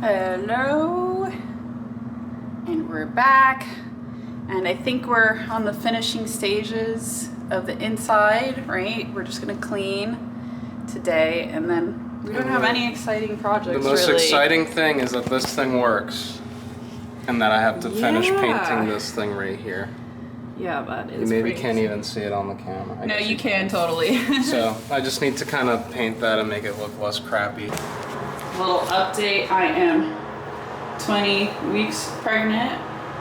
Hello, and we're back, and I think we're on the finishing stages of the inside, right? We're just gonna clean today, and then we don't have any exciting projects. The most really. exciting thing is that this thing works, and that I have to finish painting this thing right here. Yeah, that is. You maybe crazy. Can't even see it on the camera. No, you can totally. So I just need to kind of paint that and make it look less crappy. Little update, I am 20 weeks pregnant.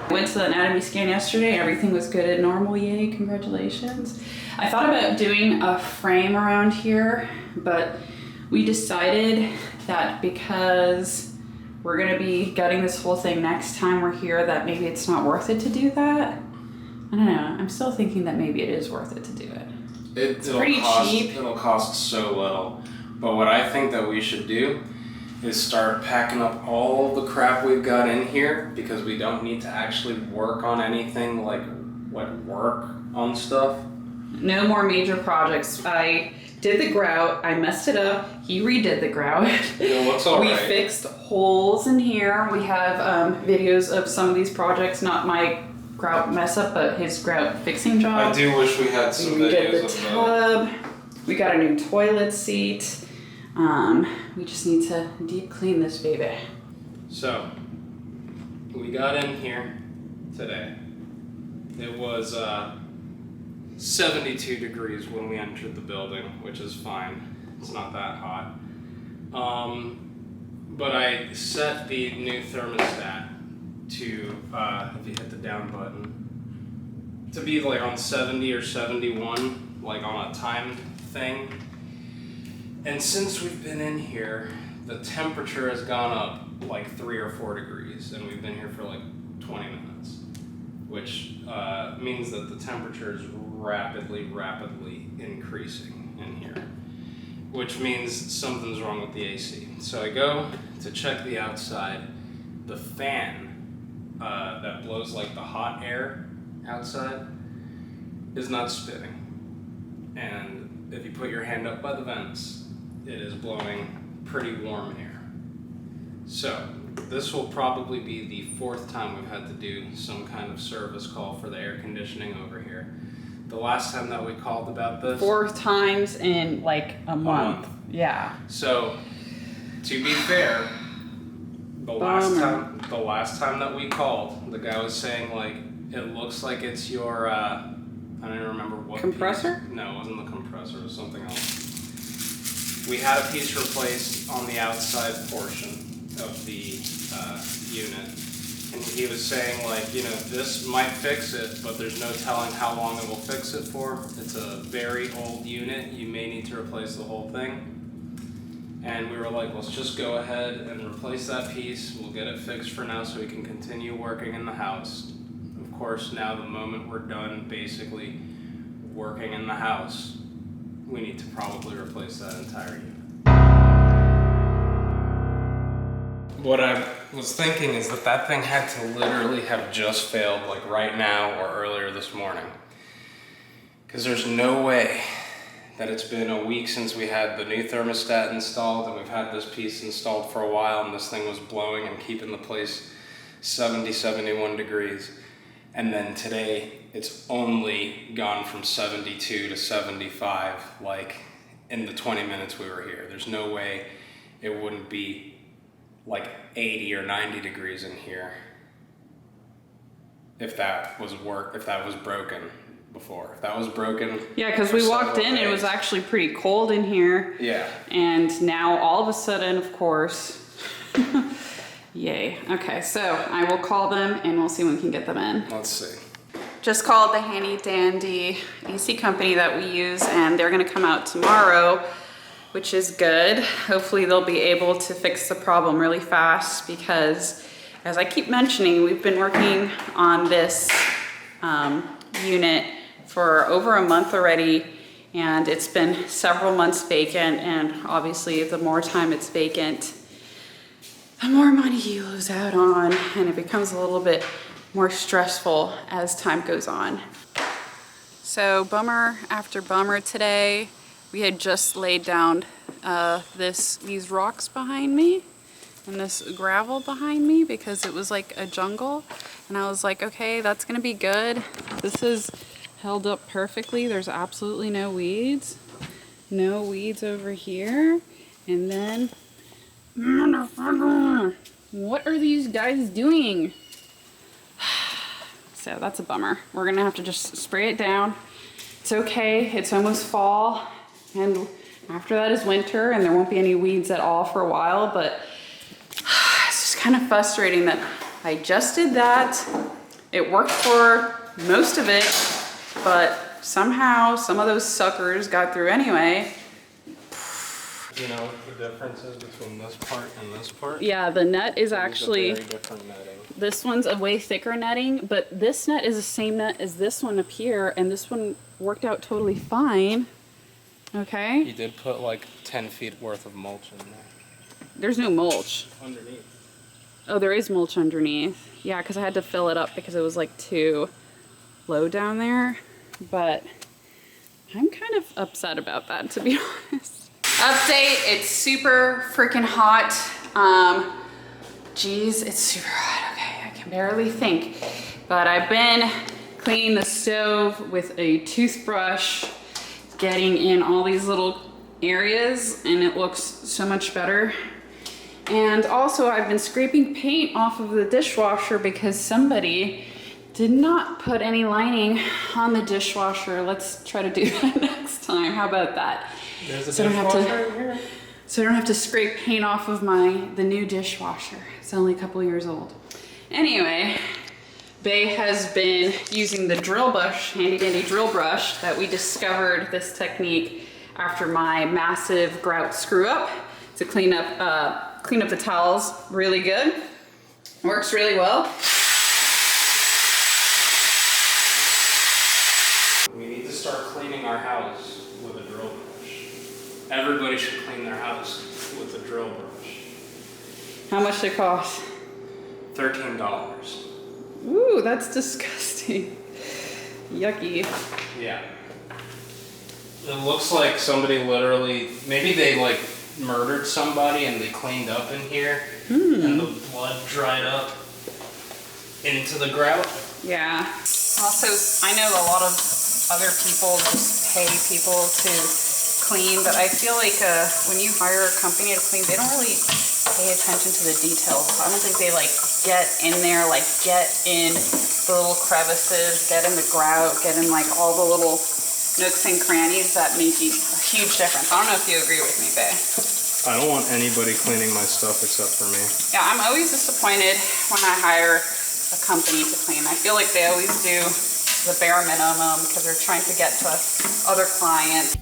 Went to the anatomy scan yesterday, everything was good and normal, yay, congratulations. I thought about doing a frame around here, but we decided that because we're gonna be gutting this whole thing next time we're here, that maybe it's not worth it to do that. I don't know, I'm still thinking that maybe it is worth it to do it. It's pretty cheap. It'll cost so little. But what I think that we should do is start packing up all the crap we've got in here, because we don't need to actually work on anything like work on stuff. No more major projects. I did the grout, I messed it up, he redid the grout. It looks all We right. fixed holes in here. We have videos of some of these projects, not my grout mess up, but his grout fixing job. I do wish we had some We redid videos the of tub. We got a new toilet seat. We just need to deep clean this baby. So, we got in here today. It was 72 degrees when we entered the building, which is fine. It's not that hot. But I set the new thermostat to, if you hit the down button, to be like on 70 or 71, like on a timed thing. And since we've been in here, the temperature has gone up like 3 or 4 degrees, and we've been here for like 20 minutes, which means that the temperature is rapidly increasing in here, which means something's wrong with the AC. So I go to check the outside. The fan that blows like the hot air outside is not spinning. And if you put your hand up by the vents, it is blowing pretty warm air. So this will probably be the 4th time we've had to do some kind of service call for the air conditioning over here. The last time that we called about this, 4 times in like a month. Yeah. So to be fair, the last time that we called, the guy was saying like, it looks like it's your I don't even remember what compressor? Piece. No, it wasn't the compressor, it was something else. We had a piece replaced on the outside portion of the unit, and he was saying like, you know, this might fix it, but there's no telling how long it will fix it for. It's a very old unit, you may need to replace the whole thing. And we were like, let's just go ahead and replace that piece, we'll get it fixed for now so we can continue working in the house. Of course, now the moment we're done basically working in the house, we need to probably replace that entire unit. What I was thinking is that that thing had to literally have just failed like right now or earlier this morning. Because there's no way that it's been a week since we had the new thermostat installed, and we've had this piece installed for a while, and this thing was blowing and keeping the place 70, 71 degrees. And then today, it's only gone from 72 to 75, like in the 20 minutes we were here. There's no way it wouldn't be like 80 or 90 degrees in here if that was broken before. If that was broken. Yeah, because we walked in, it was actually pretty cold in here. Yeah. And now all of a sudden, of course, yay. Okay, so I will call them and we'll see when we can get them in. Let's see. Just called the handy dandy AC company that we use, and they're gonna come out tomorrow, which is good. Hopefully they'll be able to fix the problem really fast, because as I keep mentioning, we've been working on this unit for over a month already, and it's been several months vacant, and obviously the more time it's vacant, the more money you lose out on, and it becomes a little bit more stressful as time goes on. So bummer after bummer today. We had just laid down these rocks behind me, and this gravel behind me because it was like a jungle. And I was like, okay, that's gonna be good. This is held up perfectly. There's absolutely no weeds. No weeds over here. And then, what are these guys doing? So that's a bummer. We're gonna have to just spray it down. It's okay, it's almost fall. And after that is winter and there won't be any weeds at all for a while, but it's just kind of frustrating that I just did that. It worked for most of it, but somehow some of those suckers got through anyway. You know what the difference is between this part and this part? Yeah, the net is actually, very different netting. this one's a way thicker netting, but this net is the same net as this one up here, and this one worked out totally fine. Okay? You did put like 10 feet worth of mulch in there. There's no mulch. Underneath. Oh, there is mulch underneath. Yeah, because I had to fill it up because it was like too low down there. But I'm kind of upset about that, to be honest. Update, it's super freaking hot. Geez, it's super hot. Okay, I can barely think. But I've been cleaning the stove with a toothbrush, getting in all these little areas, and it looks so much better. And also I've been scraping paint off of the dishwasher because somebody did not put any lining on the dishwasher. Let's try to do that next time. How about that? There's a So I don't have dishwasher here. So I don't have to scrape paint off of the new dishwasher. It's only a couple years old. Anyway, Bay has been using the drill brush, handy dandy drill brush that we discovered this technique after my massive grout screw up to clean up the towels really good. Works really well. We need to start cleaning our house with a drill brush. Everybody should clean their house with a drill brush. How much did it cost? $13. Ooh, that's disgusting. Yucky. Yeah. It looks like somebody literally, maybe they like murdered somebody and they cleaned up in here and the blood dried up into the grout. Yeah. Also, I know a lot of other people just pay people to clean, but I feel like when you hire a company to clean, they don't really pay attention to the details. I don't think they like get in there, like get in the little crevices, get in the grout, get in like all the little nooks and crannies that make a huge difference. I don't know if you agree with me, Bae. I don't want anybody cleaning my stuff except for me. Yeah, I'm always disappointed when I hire a company to clean. I feel like they always do the bare minimum because they're trying to get to other clients.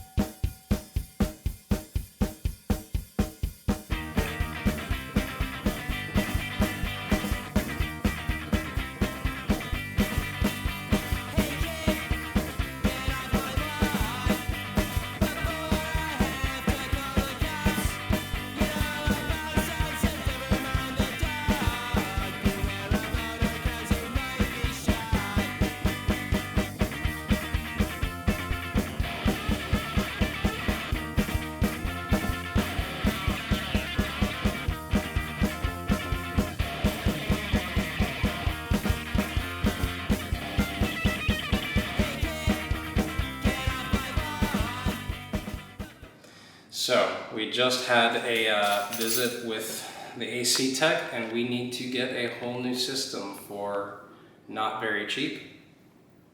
So, we just had a visit with the AC tech, and we need to get a whole new system for not very cheap.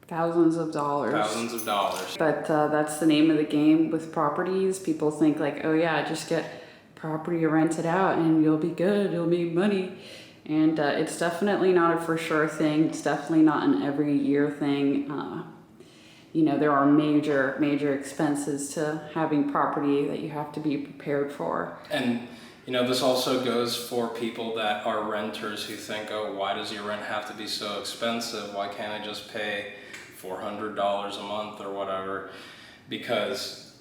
Thousands of dollars. Thousands of dollars. But that's the name of the game with properties. People think like, oh yeah, just get property rented out and you'll be good, you'll make money. And it's definitely not a for sure thing. It's definitely not an every year thing. You know, there are major expenses to having property that you have to be prepared for. And, you know, this also goes for people that are renters who think, oh, why does your rent have to be so expensive? Why can't I just pay $400 a month or whatever? Because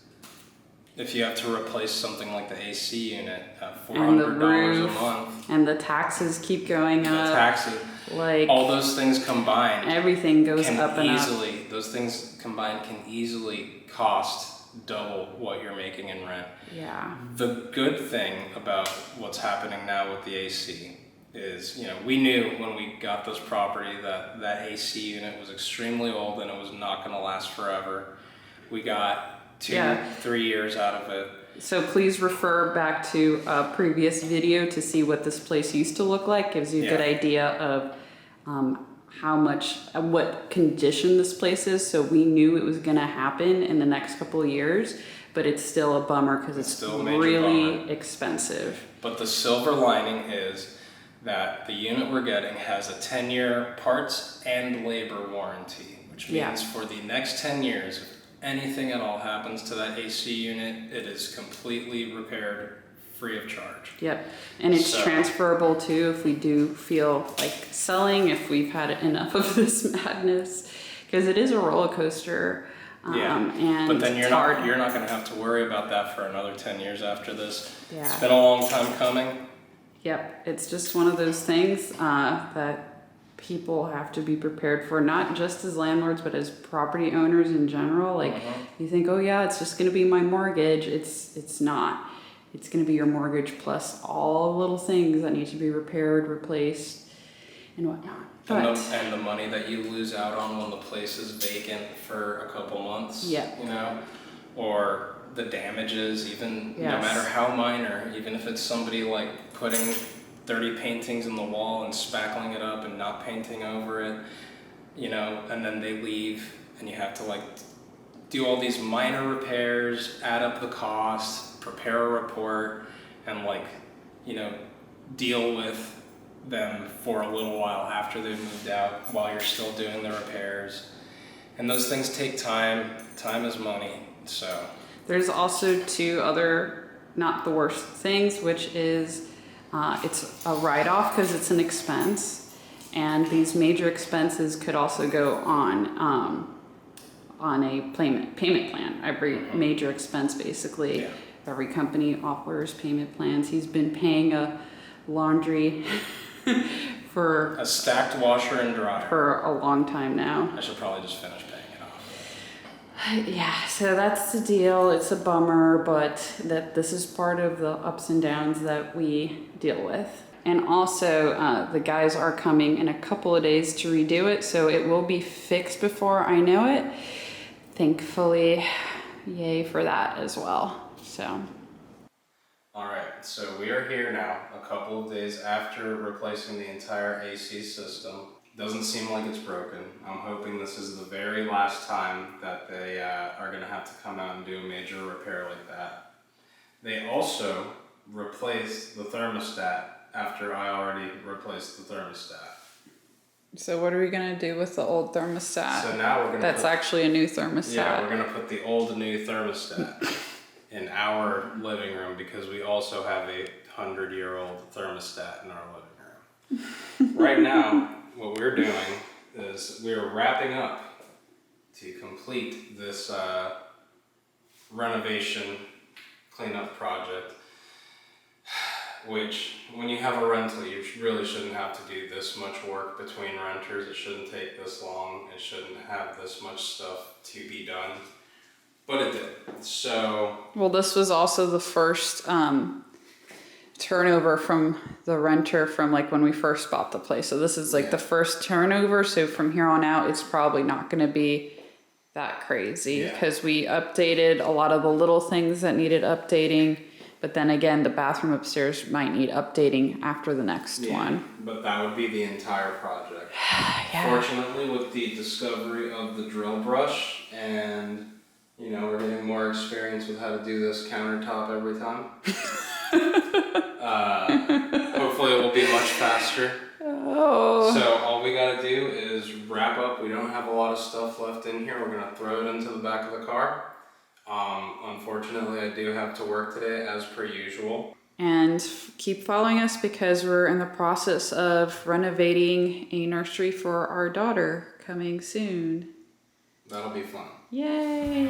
if you have to replace something like the AC unit at $400 a month. And the taxes keep going up. The taxes. Like all those things combined. Everything goes up and up. Those things combined can easily cost double what you're making in rent. Yeah. The good thing about what's happening now with the AC is, we knew when we got this property that that AC unit was extremely old and it was not going to last forever. We got 2-3 years out of it. So please refer back to a previous video to see what this place used to look like. Gives you a good idea of what condition this place is. So we knew it was going to happen in the next couple of years, but it's still a bummer because it's still a major really bummer. Expensive. But the silver lining is that the unit we're getting has a 10-year parts and labor warranty, which means for the next 10 years, if anything at all happens to that AC unit, it is completely repaired free of charge. Yep. And it's transferable too if we do feel like selling, if we've had enough of this madness, because it is a roller coaster. And but then you're not going to have to worry about that for another 10 years after this. Yeah. It's been a long time coming. Yep. It's just one of those things that people have to be prepared for, not just as landlords, but as property owners in general. Like you think, oh yeah, it's just going to be my mortgage. It's not. It's going to be your mortgage plus all the little things that need to be repaired, replaced, and whatnot. And the money that you lose out on when the place is vacant for a couple months, or the damages, even no matter how minor, even if it's somebody like putting 30 paintings in the wall and spackling it up and not painting over it, and then they leave and you have to like do all these minor repairs, add up the cost, prepare a report, and deal with them for a little while after they've moved out while you're still doing the repairs. And those things take time. Time is money. So there's also two other not the worst things, which is it's a write-off because it's an expense, and these major expenses could also go on a payment plan. Every major expense, basically, every company offers payment plans. He's been paying a laundry for a stacked washer and dryer for a long time now. I should probably just finish paying it off. Yeah, so that's the deal. It's a bummer, but this is part of the ups and downs that we deal with. And also, the guys are coming in a couple of days to redo it, so it will be fixed before I know it. Thankfully, yay for that as well. So. All right, so we are here now, a couple of days after replacing the entire AC system. Doesn't seem like it's broken. I'm hoping this is the very last time that they are gonna have to come out and do a major repair like that. They also replaced the thermostat after I already replaced the thermostat. So what are we gonna do with the old thermostat? So now we're gonna actually a new thermostat. Yeah, we're gonna put the old new thermostat in our living room because we also have a 100-year-old thermostat in our living room. Right now, what we're doing is we're wrapping up to complete this renovation cleanup project, which when you have a rental, you really shouldn't have to do this much work between renters. It shouldn't take this long. It shouldn't have this much stuff to be done. But it did. So. Well, this was also the first turnover from the renter from like when we first bought the place. So this is like the first turnover. So from here on out, it's probably not going to be that crazy because we updated a lot of the little things that needed updating. But then again, the bathroom upstairs might need updating after the next one. But that would be the entire project. Fortunately, with the discovery of the drill brush and we're getting more experience with how to do this countertop every time. Hopefully it will be much faster. Oh. So all we gotta do is wrap up. We don't have a lot of stuff left in here. We're gonna throw it into the back of the car. Unfortunately, I do have to work today as per usual. And keep following us because we're in the process of renovating a nursery for our daughter coming soon. That'll be fun. Yay!